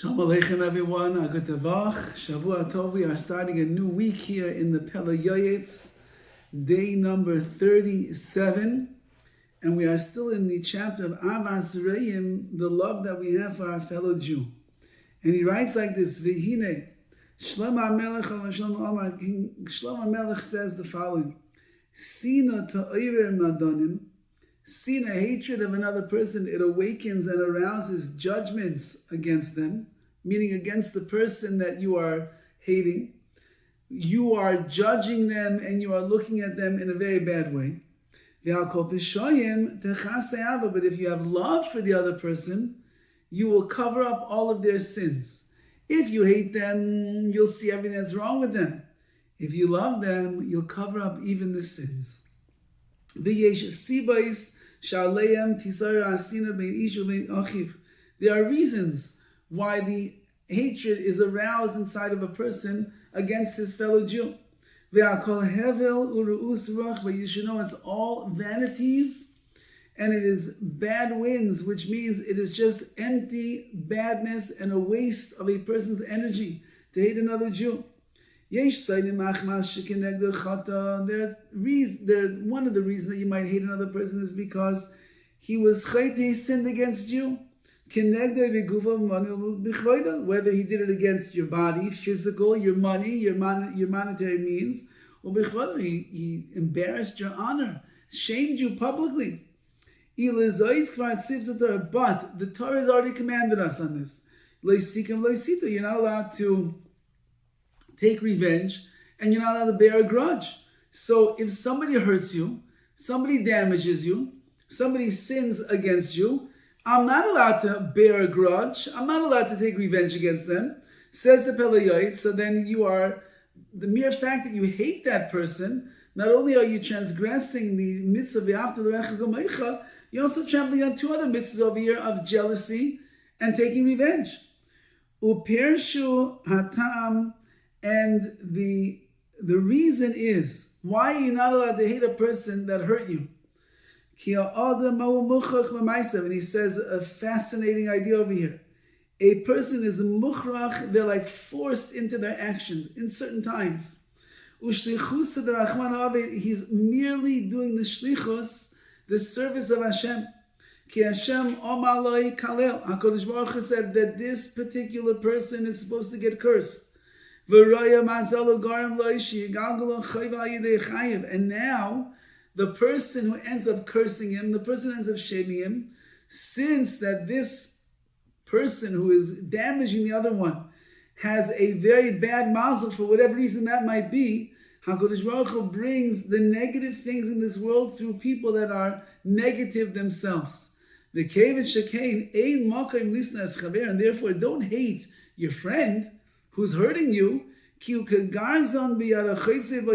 Shalom Aleichem everyone, Agut Tavach, Shavua Tov. We are starting a new week here in the Pele Yoetz, day number 37, and we are still in the chapter of Avas Reim, the love that we have for our fellow Jew. And he writes like this, V'hine, Shlomo HaMelech, King Shlomo HaMelech says the following, Sina ta'orer nadonim, Sina, hatred of another person, it awakens and arouses judgments against them, meaning against the person that you are hating. You are judging them and you are looking at them in a very bad way. But if you have love for the other person, you will cover up all of their sins. If you hate them, you'll see everything that's wrong with them. If you love them, you'll cover up even the sins. There are reasons why the hatred is aroused inside of a person against his fellow Jew. But you should know it's all vanities and it is bad winds, which means it is just empty badness and a waste of a person's energy to hate another Jew. One of the reasons that you might hate another person is because he was chayte, he sinned against you. Whether he did it against your body, physical, your money, your monetary means, or he embarrassed your honor, shamed you publicly. But the Torah has already commanded us on this. You're not allowed to take revenge, and you're not allowed to bear a grudge. So if somebody hurts you, somebody damages you, somebody sins against you, I'm not allowed to bear a grudge. I'm not allowed to take revenge against them, says the Pele Yoetz. So then you are, the mere fact that you hate that person, not only are you transgressing the mitzvah v'ahavta l'recha k'amecha, you're also trampling on two other mitzvahs over here of jealousy and taking revenge. Upershu hatam. And the reason is, why are you not allowed to hate a person that hurt you? And he says a fascinating idea over here. A person is mukhrach, they're like forced into their actions in certain times. He's merely doing the shlichus, the service of Hashem. HaKadosh Baruch Hu said that this particular person is supposed to get cursed. And now, the person who ends up cursing him, the person who ends up shaming him, since that this person who is damaging the other one has a very bad mazel for whatever reason that might be, HaKadosh Baruch Hu brings the negative things in this world through people that are negative themselves. And therefore, don't hate your friend who's hurting you. But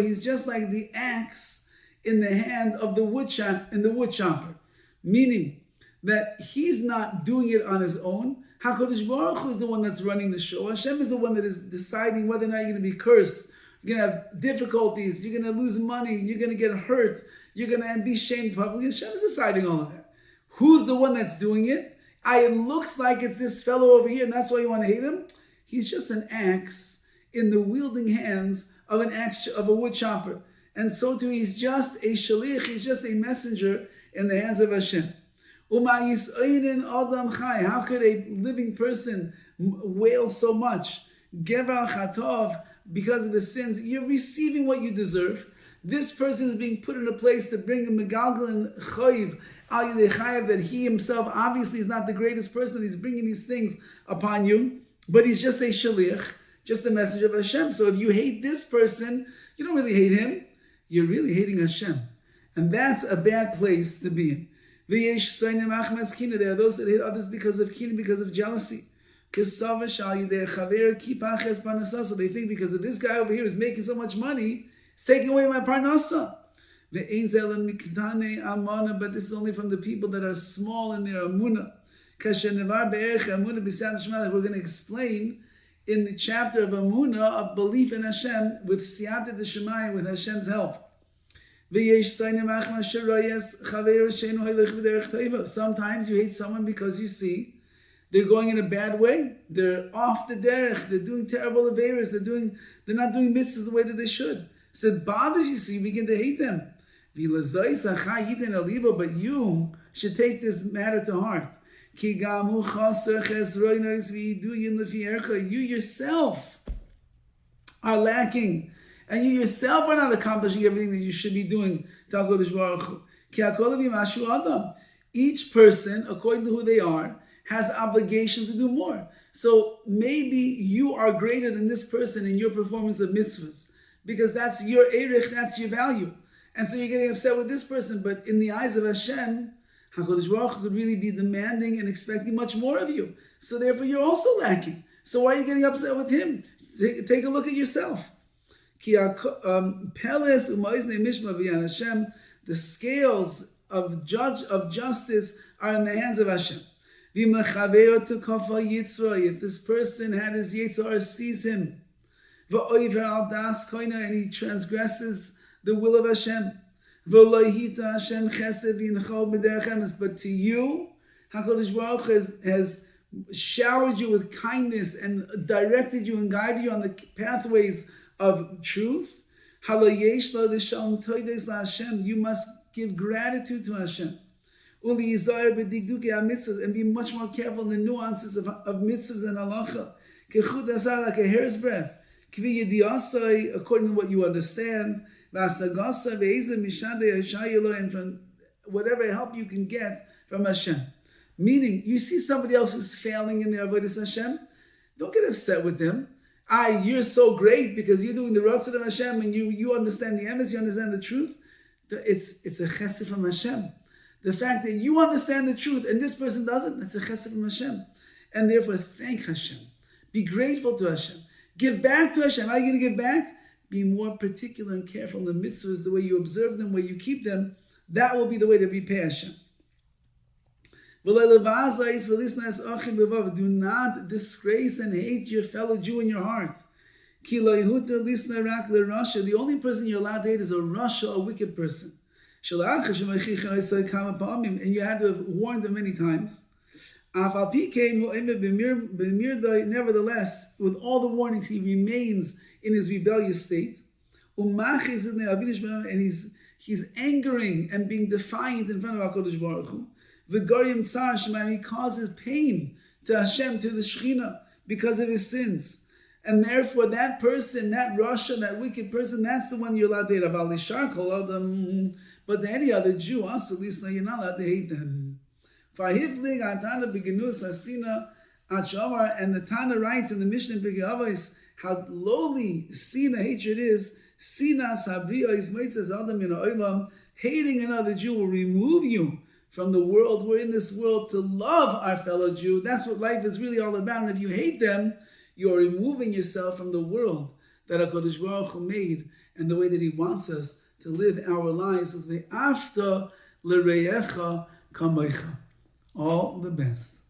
he's just like the axe in the hand of the woodchopper, meaning that he's not doing it on his own. HaKadosh Baruch Hu is the one that's running the show. Hashem is the one that is deciding whether or not you're going to be cursed, you're going to have difficulties, you're going to lose money, you're going to get hurt, you're going to be shamed publicly. Hashem is deciding all of that. Who's the one that's doing it? It looks like it's this fellow over here, and that's why you want to hate him. He's just an axe in the wielding hands of a woodchopper. And so too, he's just a shalich, he's just a messenger in the hands of Hashem. How could a living person wail so much? Because of the sins, you're receiving what you deserve. This person is being put in a place to bring a megalgalin chayiv, that he himself obviously is not the greatest person. He's bringing these things upon you, but he's just a shalich, just a messenger of Hashem. So if you hate this person, you don't really hate him. You're really hating Hashem. And that's a bad place to be in. There are those that hate others because of kina, because of jealousy. So they think because of this guy over here is making so much money, it's taking away my parnasa. But this is only from the people that are small in their amunah. We're going to explain in the chapter of amunah, of belief in Hashem, with siyata d'shemayim, with Hashem's help. Sometimes you hate someone because you see they're going in a bad way. They're off the derech. They're doing terrible averas. They're not doing mitzvahs the way that they should. So it bothers you, so you begin to hate them. But you should take this matter to heart. You yourself are lacking, and you yourself are not accomplishing everything that you should be doing. Each person, according to who they are, has obligations to do more. So maybe you are greater than this person in your performance of mitzvahs, because that's your erich, that's your value. And so you're getting upset with this person, but in the eyes of Hashem, HaKadosh Baruch Hu could really be demanding and expecting much more of you. So therefore you're also lacking. So why are you getting upset with him? Take a look at yourself. The scales of justice are in the hands of Hashem. If this person had his Yetzirah seize him, and he transgresses the will of Hashem, but to you, HaKadosh Baruch Hu has showered you with kindness and directed you and guided you on the pathways of truth. You must give gratitude to Hashem. And be much more careful in the nuances of mitzvahs and halacha. Like a hair's breadth. According to what you understand. And from whatever help you can get from Hashem. Meaning, you see somebody else who's failing in their avodas Hashem, don't get upset with them. You're so great because you're doing the ratzon of Hashem and you understand the emes, you understand the truth. It's a chesed from Hashem. The fact that you understand the truth and this person doesn't, that's a chesed from Hashem. And therefore, thank Hashem. Be grateful to Hashem. Give back to Hashem. How are you going to give back? Be more particular and careful in the mitzvahs, the way you observe them, where you keep them. That will be the way to repay Hashem. Do not disgrace and hate your fellow Jew in your heart. The only person you're allowed to hate is a rasha, a wicked person. And you had to have warned them many times. Nevertheless, with all the warnings, he remains in his rebellious state. And he's angering and being defiant in front of HaKadosh Baruch Hu. And he causes pain to Hashem, to the Shekhinah, because of his sins. And therefore, that person, that rasha, that wicked person, that's the one you're allowed to hate. But to any other Jew, also, at least you're not allowed to hate them. And the Tana writes in the Mishnah in Pirkei Avos how lowly Sina, hatred is. Hating another Jew will remove you from the world. We're in this world to love our fellow Jew. That's what life is really all about. And if you hate them, you're removing yourself from the world that HaKadosh Baruch Hu made and the way that He wants us to live our lives as the after l'reicha kamoicha. All the best.